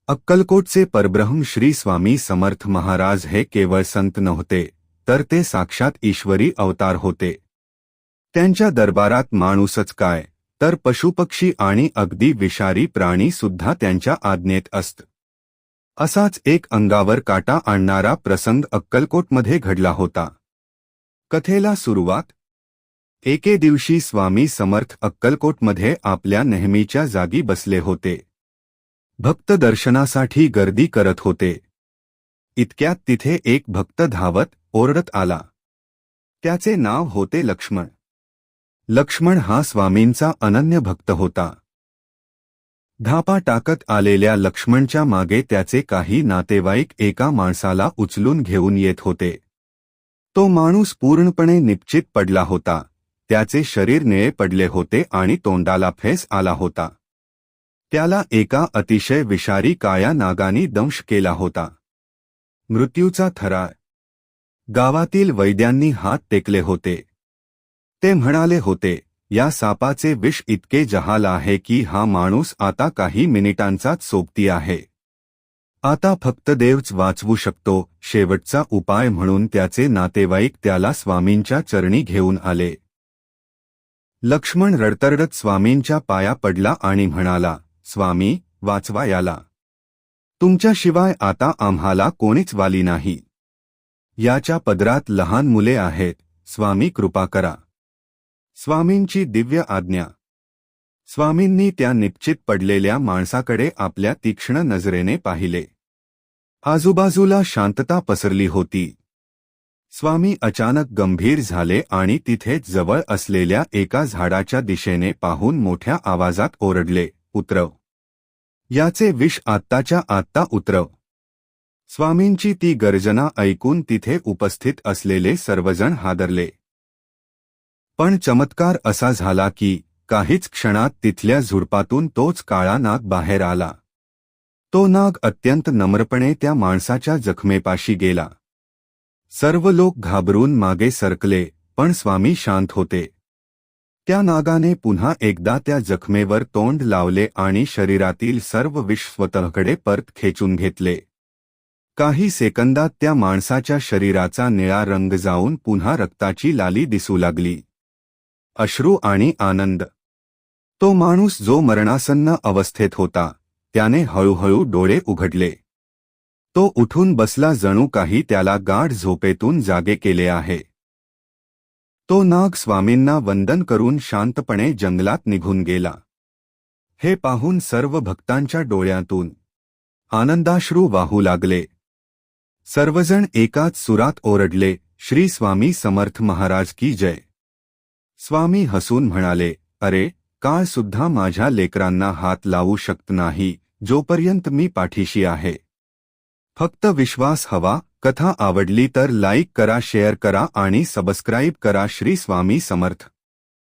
अक्कलकोटचे परब्रह्म श्री स्वामी समर्थ महाराज हे केवळ संत नव्हते, तर ते साक्षात ईश्वरी अवतार होते। त्यांच्या दरबारात माणूसच काय, तर पशुपक्षी आणि अगदी विषारी प्राणी सुद्धा त्यांच्या आज्ञेत असत। असाच एक अंगावर काटा आणणारा प्रसंग अक्कलकोटमध्ये घडला होता। कथेला सुरुवात। एके दिवशी स्वामी समर्थ अक्कलकोटमध्ये आपल्या नेहमीच्या जागी बसले होते। भक्त दर्शनासाठी गर्दी करत होते। इतक्यात तिथे एक भक्त धावत ओरडत आला। त्याचे नाव होते लक्ष्मण। लक्ष्मण हा स्वामींचा अनन्य भक्त होता। धापा टाकत आलेल्या लक्ष्मणच्या मागे त्याचे काही नातेवाईक एका माणसाला उचलून घेऊन येत होते। तो माणूस पूर्णपणे निपचित पडला होता। त्याचे शरीर निळे पडले होते आणि तोंडाला फेस आला होता। त्याला एका अतिशय विषारी काळ्या नागाने दंश केला होता। मृत्यूचा थरार। गावातील वैद्यांनी हात टेकले होते। ते म्हणाले होते, या सापाचे विष इतके जहाल आहे की हा माणूस आता काही मिनिटांचाच सोबती आहे। आता फक्त देवच वाचवू शकतो। शेवटचा उपाय म्हणून त्याचे नातेवाईक त्याला स्वामींच्या चरणी घेऊन आले। लक्ष्मण रडतरडत स्वामींच्या पाया पडला आणि म्हणाला, स्वामी, वाचवा याला। तुमच्याशिवाय आता आम्हाला कोणीच वाली नाही। याच्या पदरात लहान मुले आहेत, स्वामी कृपा करा। स्वामींची दिव्य आज्ञा। स्वामींनी त्या निपचित पडलेल्या माणसाकडे आपल्या तीक्ष्ण नजरेने पाहिले। आजूबाजूला शांतता पसरली होती। स्वामी अचानक गंभीर झाले आणि तिथेच जवळ असलेल्या एका झाडाच्या दिशेने पाहून मोठ्या आवाजात ओरडले, उतरव। याचे विष आत्ताच्या आत्ता उतरव। स्वामींची ती गर्जना ऐकून तिथे उपस्थित असलेले सर्वजण हादरले। पण चमत्कार असा झाला की काहीच क्षणात तिथल्या झुडपातून तोच काळा नाग बाहेर आला। तो नाग अत्यंत नम्रपणे त्या माणसाच्या जखमेपाशी गेला। सर्व लोक घाबरून मागे सरकले, पण स्वामी शांत होते। त्या नागाने पुन्हा एकदा त्या जखमेवर तोंड लावले आणि शरीरातील सर्व विष स्वतःकडे परत खेचून घेतले। काही सेकंदात त्या माणसाच्या शरीराचा निळा रंग जाऊन पुन्हा रक्ताची लाली दिसू लागली। अश्रू आणि आनंद। तो माणूस जो मरणासन्न अवस्थेत होता, त्याने हळूहळू डोळे उघडले। तो उठून बसला, जणू काही त्याला गाढ झोपेतून जागे केले आहे। तो नाग स्वामींना वंदन करून शांतपणे जंगलात निघून गेला। हे पाहून सर्व भक्तांच्या डोळ्यातून आनंदाश्रू वाहू लागले। सर्वजण एकाच सुरात ओरडले, श्री स्वामी समर्थ महाराज की जय। स्वामी हसून म्हणाले, अरे, काळ सुद्धा माझ्या लेकरांना हात लावू शकत नाही, जोपर्यंत मी पाठीशी आहे। फक्त विश्वास हवा। कथा आवडली तर लाईक करा, शेअर करा आणि सबस्क्राईब करा। श्री स्वामी समर्थ।